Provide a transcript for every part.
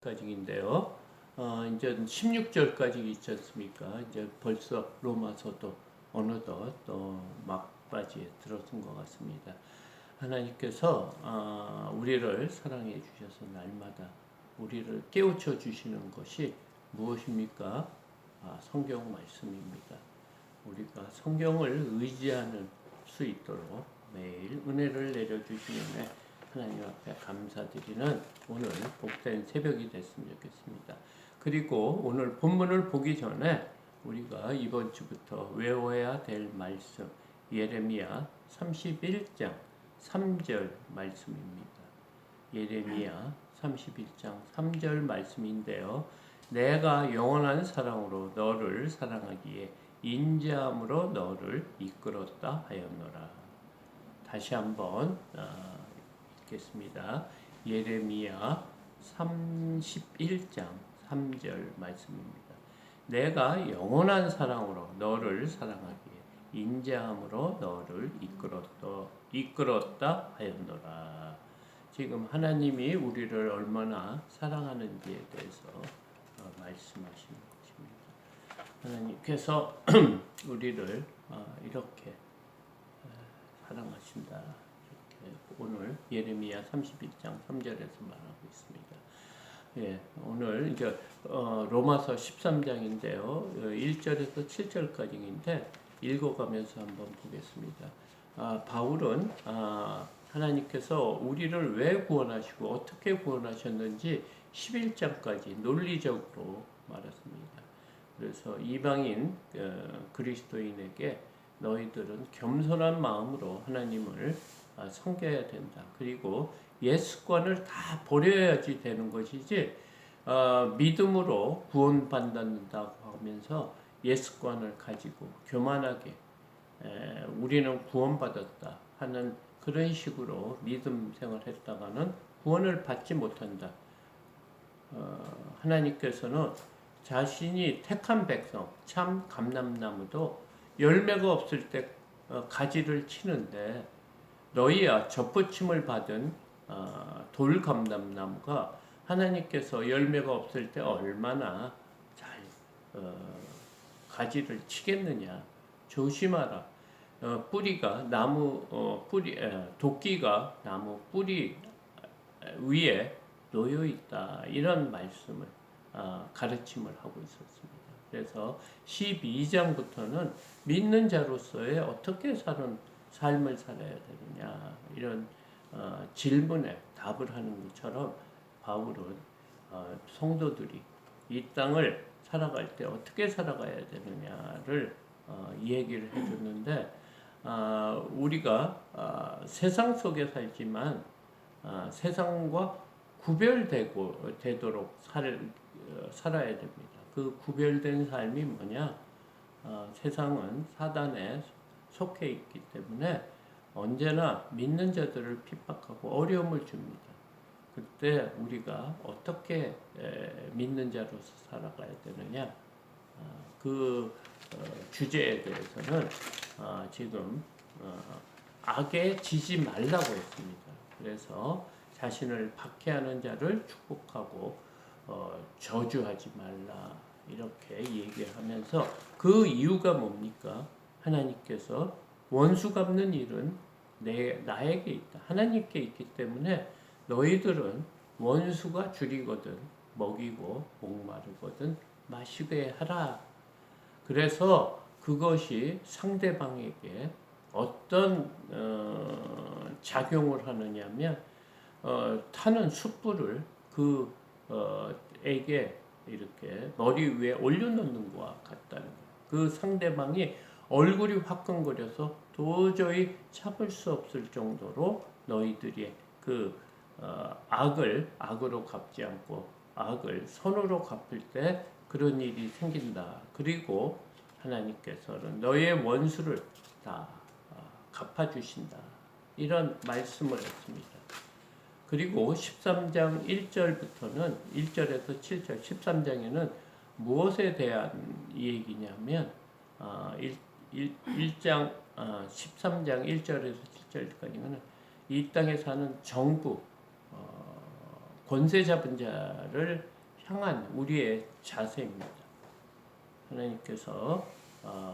까지인데요. 이제 16절까지 있지 않습니까? 이제 벌써 로마서도 어느덧 또 막바지에 들어선 것 같습니다. 하나님께서 우리를 사랑해 주셔서 날마다 우리를 깨우쳐 주시는 것이 무엇입니까? 성경 말씀입니다. 우리가 성경을 의지하는 수 있도록 매일 은혜를 내려주시는 하나님 앞에 감사드리는 오늘 복된 새벽이 됐으면 좋겠습니다. 그리고 오늘 본문을 보기 전에 우리가 이번 주부터 외워야 될 말씀 예레미야 31장 3절 말씀입니다. 예레미야 31장 3절 말씀인데요. 내가 영원한 사랑으로 너를 사랑하기에 인자함으로 너를 이끌었다 하였노라. 다시 한번 읽겠습니다. 예레미야 31장 3절 말씀입니다. 내가 영원한 사랑으로 너를 사랑하기에 인자함으로 너를 이끌었다 하였노라. 지금 하나님이 우리를 얼마나 사랑하는지에 대해서 말씀하시는 것입니다. 하나님께서 우리를 이렇게 사랑하신다. 이렇게 오늘 예레미야 31장 3절에서 말하고 있습니다. 예, 오늘 이제 로마서 13장인데요. 1절에서 7절까지인데 읽어가면서 한번 보겠습니다. 바울은 하나님께서 우리를 왜 구원하시고 어떻게 구원하셨는지 11장까지 논리적으로 말했습니다. 그래서 이방인 그리스도인에게 너희들은 겸손한 마음으로 하나님을 섬겨야 된다. 그리고 옛습관을 다 버려야지 되는 것이지 믿음으로 구원받는다고 하면서 옛습관을 가지고 교만하게 우리는 구원받았다 하는 그런 식으로 믿음 생활했다가는 구원을 받지 못한다. 하나님께서는 자신이 택한 백성, 참 감람나무도 열매가 없을 때 가지를 치는데 너희야 접붙임을 받은 돌감람나무가 하나님께서 열매가 없을 때 얼마나 잘 가지를 치겠느냐. 조심하라. 뿌리가 나무 도끼가 나무 뿌리 위에 놓여 있다. 이런 말씀을 가르침을 하고 있었습니다. 그래서 12장부터는 믿는 자로서의 어떻게 사는 삶을 살아야 되느냐 이런 질문에 답을 하는 것처럼 바울은 성도들이 이 땅을 살아갈 때 어떻게 살아가야 되느냐를 얘기를 해줬는데 우리가 세상 속에 살지만 세상과 구별되도록 살아야 됩니다. 그 구별된 삶이 뭐냐? 세상은 사단에 속해 있기 때문에 언제나 믿는 자들을 핍박하고 어려움을 줍니다. 그때 우리가 어떻게 믿는 자로서 살아가야 되느냐? 그 주제에 대해서는 지금 악에 지지 말라고 했습니다. 그래서 자신을 박해하는 자를 축복하고 저주하지 말라 이렇게 얘기하면서 그 이유가 뭡니까? 하나님께서 원수 갚는 일은 나에게 있다. 하나님께 있기 때문에 너희들은 원수가 줄이거든 먹이고 목마르거든 마시게 하라. 그래서 그것이 상대방에게 어떤 작용을 하느냐면 타는 숯불을 에게 이렇게 머리 위에 올려놓는 것과 같다는 거예요. 그 상대방이 얼굴이 화끈거려서 도저히 참을 수 없을 정도로 너희들이 그 악으로 갚지 않고 악을 선으로 갚을 때 그런 일이 생긴다. 그리고 하나님께서는 너희의 원수를 다 갚아주신다. 이런 말씀을 했습니다. 그리고 13장 1절부터는 1절에서 7절 13장에는 무엇에 대한 얘기냐면 13장 1절에서 7절까지는 이 땅에 사는 정부 권세 잡은 자를 향한 우리의 자세입니다. 하나님께서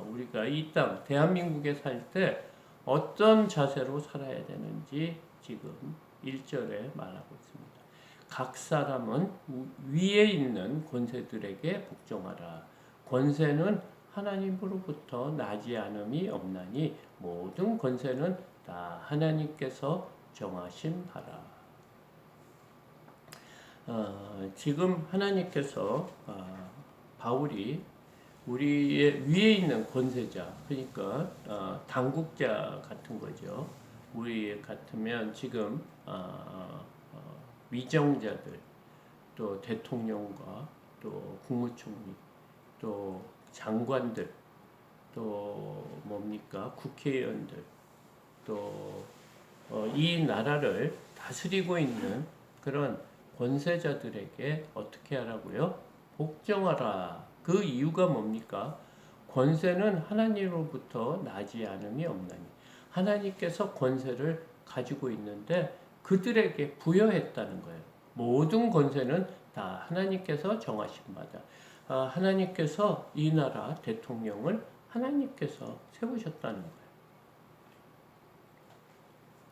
우리가 이 땅 대한민국에 살 때 어떤 자세로 살아야 되는지 지금 1절에 말하고 있습니다. 각 사람은 위에 있는 권세들에게 복종하라. 권세는 하나님으로부터 나지 않음이 없나니 모든 권세는 다 하나님께서 정하신 바라. 지금 하나님께서 바울이 우리의 위에 있는 권세자, 그러니까 당국자 같은 거죠. 우리 같으면 지금 위정자들, 또 대통령과 또 국무총리, 또 장관들, 또 뭡니까 국회의원들, 또 이 나라를 다스리고 있는 그런 권세자들에게 어떻게 하라고요? 복종하라. 그 이유가 뭡니까? 권세는 하나님으로부터 나지 않음이 없나니 하나님께서 권세를 가지고 있는데 그들에게 부여했다는 거예요. 모든 권세는 다 하나님께서 정하신 바다. 하나님께서 이 나라 대통령을 하나님께서 세우셨다는 거예요.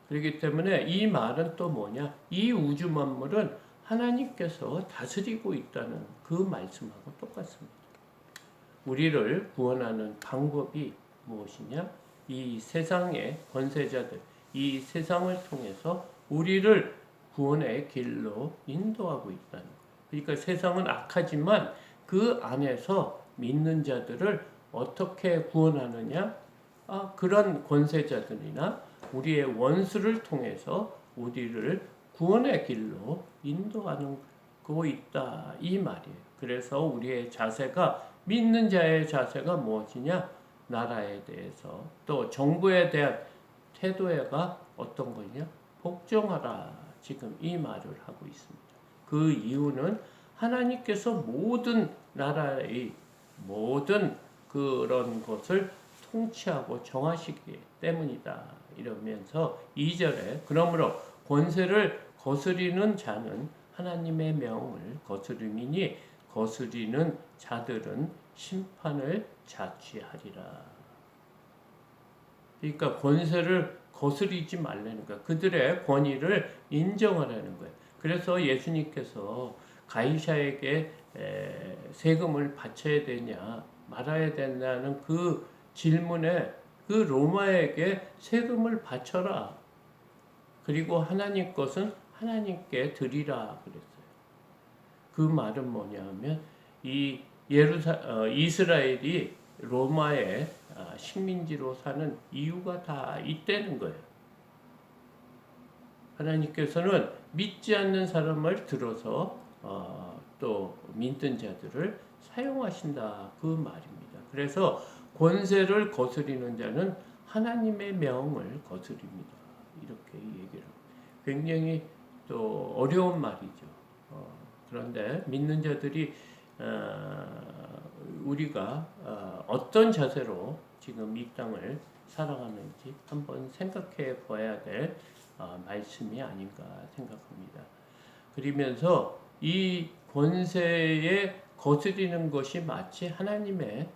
그렇기 때문에 이 말은 또 뭐냐? 이 우주 만물은 하나님께서 다스리고 있다는 그 말씀하고 똑같습니다. 우리를 구원하는 방법이 무엇이냐? 이 세상의 권세자들, 이 세상을 통해서 우리를 구원의 길로 인도하고 있다는 거예요. 그러니까 세상은 악하지만 그 안에서 믿는 자들을 어떻게 구원하느냐? 그런 권세자들이나 우리의 원수를 통해서 우리를 구원의 길로 인도하는 거 있다 이 말이에요. 그래서 우리의 자세가 믿는 자의 자세가 무엇이냐? 나라에 대해서 또 정부에 대한 태도가 어떤 거냐? 복종하라. 지금 이 말을 하고 있습니다. 그 이유는 하나님께서 모든 나라의 모든 그런 것을 통치하고 정하시기 때문이다. 이러면서 2절에 그러므로 권세를 거스리는 자는 하나님의 명을 거스름이니 거스리는 자들은 심판을 자취하리라. 그러니까 권세를 거스리지 말라는 거야. 그들의 권위를 인정하라는 거예요. 그래서 예수님께서 가이사에게 세금을 바쳐야 되냐 말아야 된다는 그 질문에 그 로마에게 세금을 바쳐라. 그리고 하나님 것은 하나님께 드리라 그랬어요. 그 말은 뭐냐면 이 이스라엘이 로마의 식민지로 사는 이유가 다 있다는 거예요. 하나님께서는 믿지 않는 사람을 들어서 또 믿는 자들을 사용하신다 그 말입니다. 그래서 권세를 거스리는 자는 하나님의 명을 거스립니다. 이렇게 얘기를 합니다. 굉장히 또 어려운 말이죠. 그런데 믿는 자들이 우리가 어떤 자세로 지금 이 땅을 살아가는지 한번 생각해 봐야 될 말씀이 아닌가 생각합니다. 그러면서 이 권세에 거스리는 것이 마치 하나님의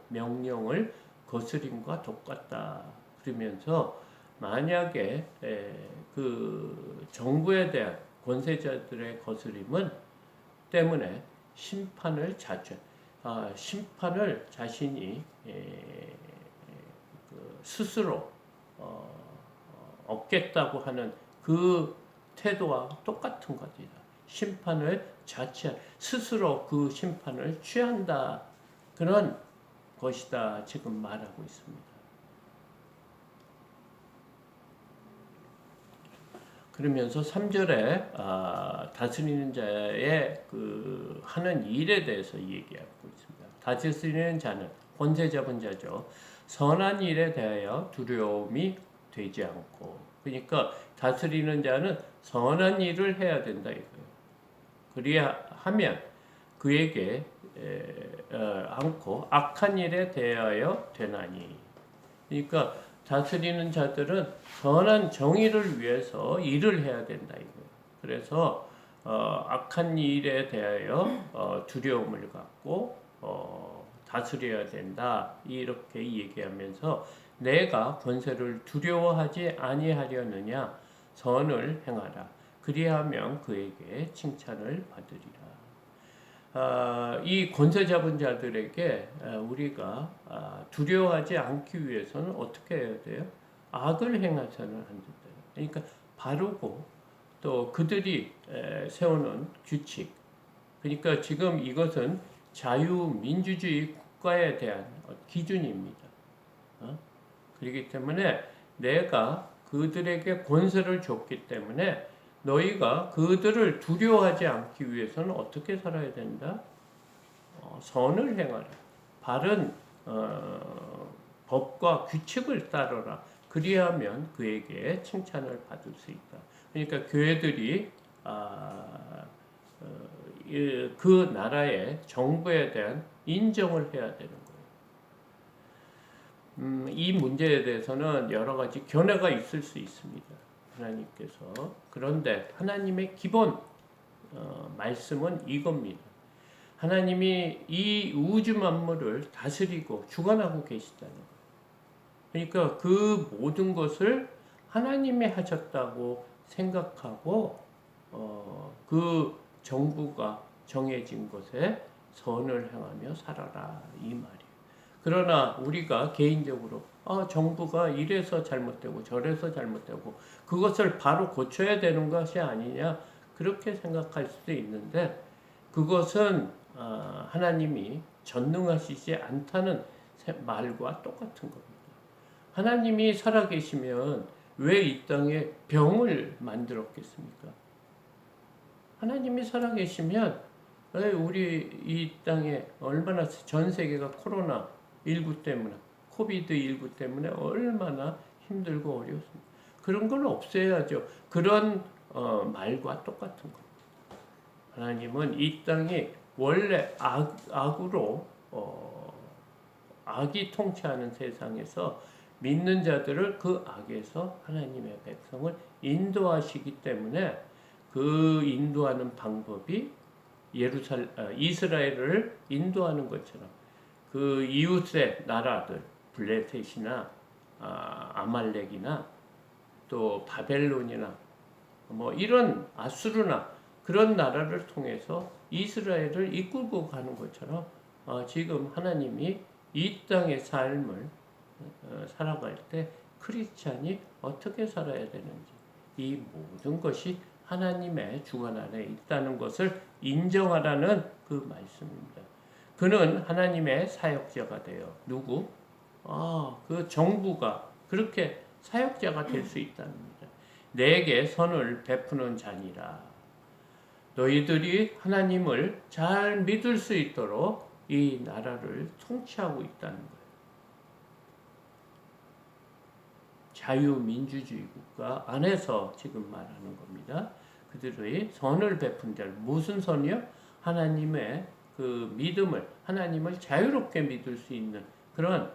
명령을 거스림과 똑같다. 그러면서 만약에 그 정부에 대한 권세자들의 거스림은 때문에 심판을 심판을 자신이 스스로 얻겠다고 하는 그 태도와 똑같은 것이다. 심판을 스스로 그 심판을 취한다. 그런 것이다. 지금 말하고 있습니다. 그러면서 3절에 다스리는 자의 그 하는 일에 대해서 얘기하고 있습니다. 다스리는 자는 권세 잡은 자죠. 선한 일에 대하여 두려움이 되지 않고, 그러니까 다스리는 자는 선한 일을 해야 된다 이거예요. 그리야 하면 그에게 않고 악한 일에 대하여 되나니. 그러니까 다스리는 자들은 선한 정의를 위해서 일을 해야 된다 이거예요. 그래서 악한 일에 대하여 두려움을 갖고 다스려야 된다. 이렇게 얘기하면서 내가 권세를 두려워하지 아니하려느냐 선을 행하라. 그리하면 그에게 칭찬을 받으리라. 이 권세 잡은 자들에게 우리가 두려워하지 않기 위해서는 어떻게 해야 돼요? 악을 행하서는 안 된다. 그러니까 바르고 또 그들이 세우는 규칙. 그러니까 지금 이것은 자유민주주의 국가에 대한 기준입니다. 그렇기 때문에 내가 그들에게 권세를 줬기 때문에 너희가 그들을 두려워하지 않기 위해서는 어떻게 살아야 된다? 선을 행하라. 바른 법과 규칙을 따르라. 그리하면 그에게 칭찬을 받을 수 있다. 그러니까 교회들이 그 나라의 정부에 대한 인정을 해야 되는 거예요. 이 문제에 대해서는 여러 가지 견해가 있을 수 있습니다. 하나님께서. 그런데 하나님의 기본 말씀은 이겁니다. 하나님이 이 우주 만물을 다스리고 주관하고 계시다는 거예요. 그러니까 그 모든 것을 하나님이 하셨다고 생각하고 그 정부가 정해진 것에 선을 행하며 살아라 이 말이에요. 그러나 우리가 개인적으로 정부가 이래서 잘못되고 저래서 잘못되고 그것을 바로 고쳐야 되는 것이 아니냐 그렇게 생각할 수도 있는데 그것은 하나님이 전능하시지 않다는 말과 똑같은 겁니다. 하나님이 살아계시면 왜 이 땅에 병을 만들었겠습니까? 하나님이 살아계시면 우리 이 땅에 얼마나 전 세계가 코로나19 때문에 코비드19 때문에 얼마나 힘들고 어려웠습니다. 그런 걸 없애야죠. 그런 말과 똑같은 겁니다. 하나님은 이 땅이 원래 악으로 악이 통치하는 세상에서 믿는 자들을 그 악에서 하나님의 백성을 인도하시기 때문에 그 인도하는 방법이 이스라엘을 인도하는 것처럼 그 이웃의 나라들 블레셋이나 아말렉이나 또 바벨론이나 뭐 이런 아수르나 그런 나라를 통해서 이스라엘을 이끌고 가는 것처럼 지금 하나님이 이 땅의 삶을 살아갈 때 크리스찬이 어떻게 살아야 되는지 이 모든 것이 하나님의 주관 안에 있다는 것을 인정하라는 그 말씀입니다. 그는 하나님의 사역자가 되어 누구? 그 정부가 그렇게 사역자가 될 수 있답니다. 내게 선을 베푸는 자니라. 너희들이 하나님을 잘 믿을 수 있도록 이 나라를 통치하고 있다는 거예요. 자유민주주의 국가 안에서 지금 말하는 겁니다. 그들의 선을 베푼 자, 무슨 선이요? 하나님의 그 믿음을, 하나님을 자유롭게 믿을 수 있는 그런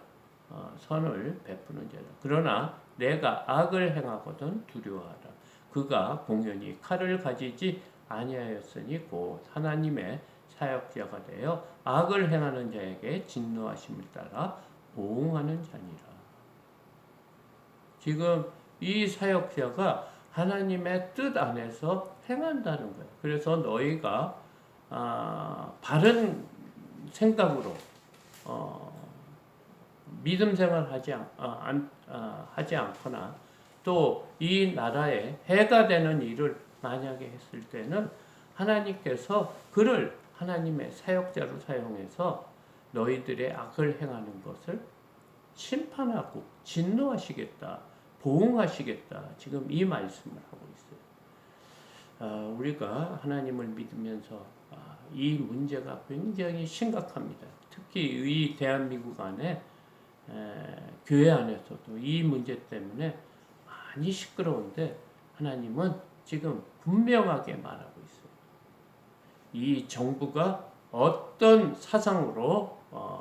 선을 베푸는 자다. 그러나 내가 악을 행하거든 두려워하라. 그가 공연히 칼을 가지지 아니하였으니 곧 하나님의 사역자가 되어 악을 행하는 자에게 진노하심을 따라 보응하는 자니라. 지금 이 사역자가 하나님의 뜻 안에서 행한다는 거예요. 그래서 너희가 바른 생각으로 믿음 생활하지 않거나 또 이 나라에 해가 되는 일을 만약에 했을 때는 하나님께서 그를 하나님의 사역자로 사용해서 너희들의 악을 행하는 것을 심판하고 진노하시겠다, 보응하시겠다. 지금 이 말씀을 하고 있어요. 우리가 하나님을 믿으면서 이 문제가 굉장히 심각합니다. 특히 이 대한민국 안에 교회 안에서도 이 문제 때문에 많이 시끄러운데 하나님은 지금 분명하게 말하고 있어요. 이 정부가 어떤 사상으로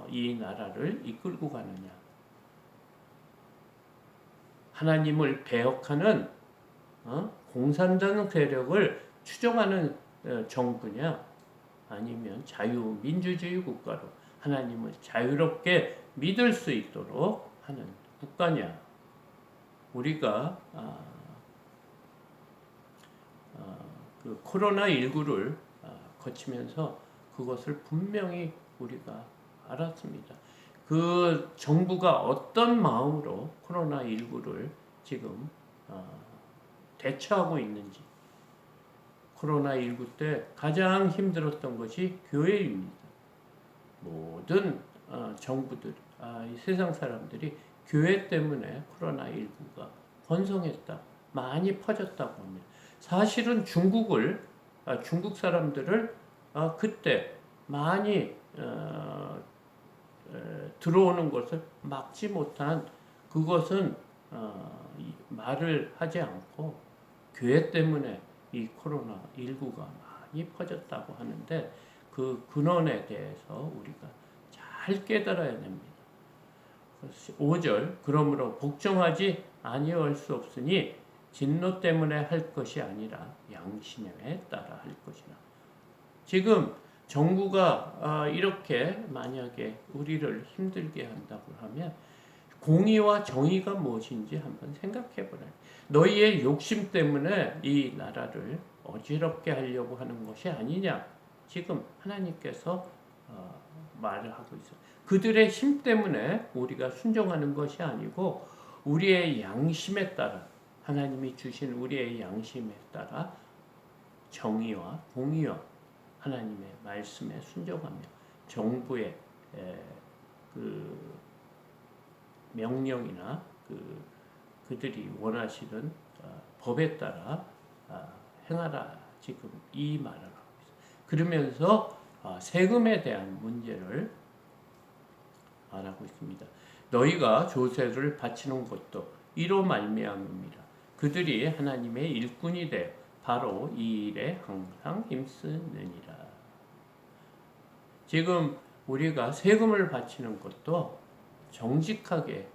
이 나라를 이끌고 가느냐. 하나님을 배역하는 공산당 세력을 추종하는 정부냐, 아니면 자유민주주의 국가로 하나님을 자유롭게 믿을 수 있도록 하는 국가냐. 우리가 그 코로나19를 거치면서 그것을 분명히 우리가 알았습니다. 그 정부가 어떤 마음으로 코로나19를 지금 대처하고 있는지. 코로나19 때 가장 힘들었던 것이 교회입니다. 모든 정부들, 이 세상 사람들이 교회 때문에 코로나19가 번성했다, 많이 퍼졌다고 합니다. 사실은 중국 사람들을 그때 많이 들어오는 것을 막지 못한 그것은 말을 하지 않고 교회 때문에 이 코로나19가 많이 퍼졌다고 하는데 그 근원에 대해서 우리가 잘 깨달아야 됩니다. 5절 그러므로 복종하지 아니할 수 없으니 진노 때문에 할 것이 아니라 양심에 따라 할 것이라. 지금 정부가 이렇게 만약에 우리를 힘들게 한다고 하면 공의와 정의가 무엇인지 한번 생각해 보라. 너희의 욕심 때문에 이 나라를 어지럽게 하려고 하는 것이 아니냐. 지금 하나님께서 말을 하고 있어요. 그들의 힘 때문에 우리가 순종하는 것이 아니고 우리의 양심에 따라, 하나님이 주신 우리의 양심에 따라 정의와 공의와 하나님의 말씀에 순종하며 정부의 그 명령이나 그들이 원하시는 법에 따라 행하라. 지금 이 말을 하고 있어요. 그러면서 세금에 대한 문제를 말하고 있습니다. 너희가 조세를 바치는 것도 이로 말미암음이라. 그들이 하나님의 일꾼이 되어 바로 이 일에 항상 힘쓰느니라. 지금 우리가 세금을 바치는 것도 정직하게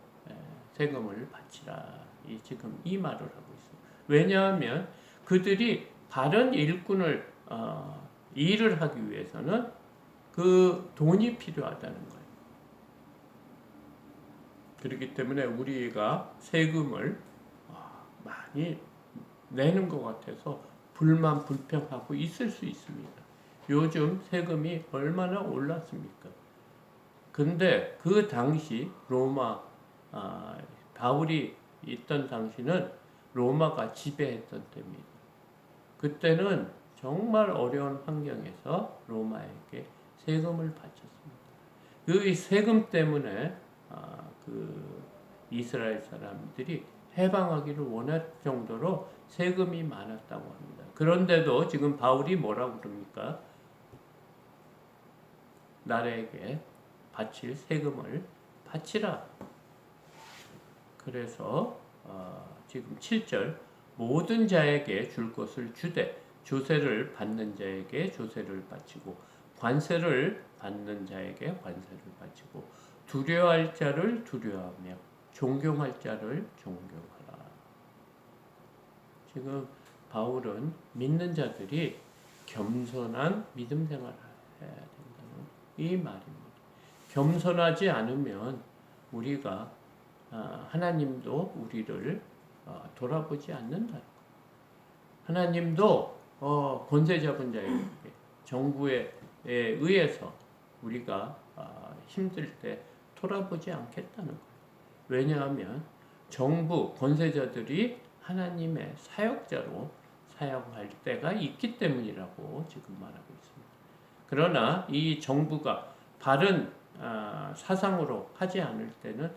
세금을 바치라. 지금 이 말을 하고 있습니다. 왜냐하면 그들이 바른 일꾼을 일을 하기 위해서는 그 돈이 필요하다는 거예요. 그렇기 때문에 우리가 세금을 많이 내는 것 같아서 불만 불평하고 있을 수 있습니다. 요즘 세금이 얼마나 올랐습니까? 근데 그 당시 로마 바울이 있던 당시는 로마가 지배했던 때입니다. 그때는 정말 어려운 환경에서 로마에게 세금을 바쳤습니다. 그 세금 때문에 그 이스라엘 사람들이 해방하기를 원할 정도로 세금이 많았다고 합니다. 그런데도 지금 바울이 뭐라고 그럽니까? 나라에게 바칠 세금을 바치라. 그래서 지금 7절 모든 자에게 줄 것을 주되 조세를 받는 자에게 조세를 바치고 관세를 받는 자에게 관세를 바치고 두려워할 자를 두려워하며 존경할 자를 존경하라. 지금 바울은 믿는 자들이 겸손한 믿음 생활을 해야 된다는 이 말입니다. 겸손하지 않으면 우리가 하나님도 우리를 돌아보지 않는다. 하나님도 권세 잡은 자에게 정부에 의해서 우리가 힘들 때 돌아보지 않겠다는 거예요. 왜냐하면 정부 권세자들이 하나님의 사역자로 사용할 때가 있기 때문이라고 지금 말하고 있습니다. 그러나 이 정부가 바른 사상으로 하지 않을 때는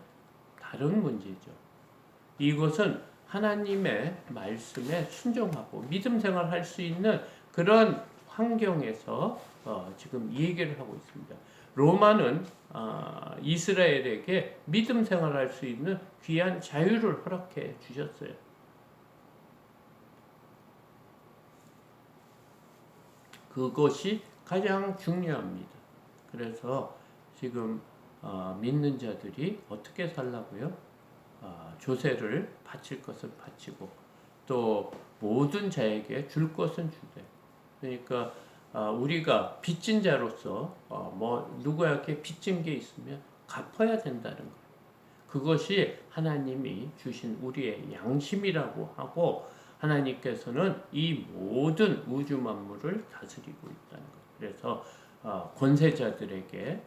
다른 문제죠. 이것은 하나님의 말씀에 순종하고 믿음 생활할 수 있는 그런 환경에서 지금 이 얘기를 하고 있습니다. 로마는 이스라엘에게 믿음 생활할 수 있는 귀한 자유를 허락해 주셨어요. 그것이 가장 중요합니다. 그래서 지금 믿는 자들이 어떻게 살라고요? 조세를 바칠 것을 바치고 또 모든 자에게 줄 것은 주되. 그러니까 우리가 빚진 자로서 뭐 누구에게 빚진 게 있으면 갚아야 된다는 거예요. 그것이 하나님이 주신 우리의 양심이라고 하고 하나님께서는 이 모든 우주 만물을 다스리고 있다는 거예요. 그래서 권세자들에게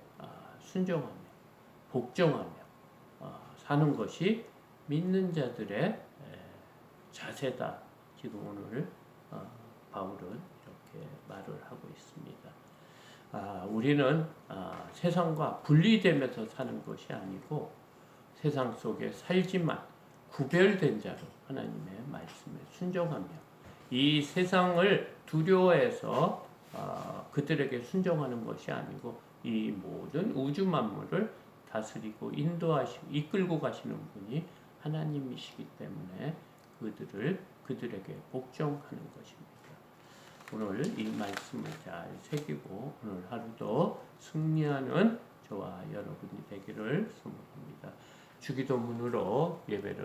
순종하며 복종하며 사는 것이 믿는 자들의 자세다. 지금 오늘 바울은 이렇게 말을 하고 있습니다. 우리는 세상과 분리되면서 사는 것이 아니고 세상 속에 살지만 구별된 자로 하나님의 말씀에 순종하며 이 세상을 두려워해서 그들에게 순종하는 것이 아니고 이 모든 우주 만물을 다스리고 인도하시고 이끌고 가시는 분이 하나님이시기 때문에 그들에게 복종하는 것입니다. 오늘 이 말씀을 잘 새기고 오늘 하루도 승리하는 저와 여러분이 되기를 소망합니다. 주기도문으로 예배를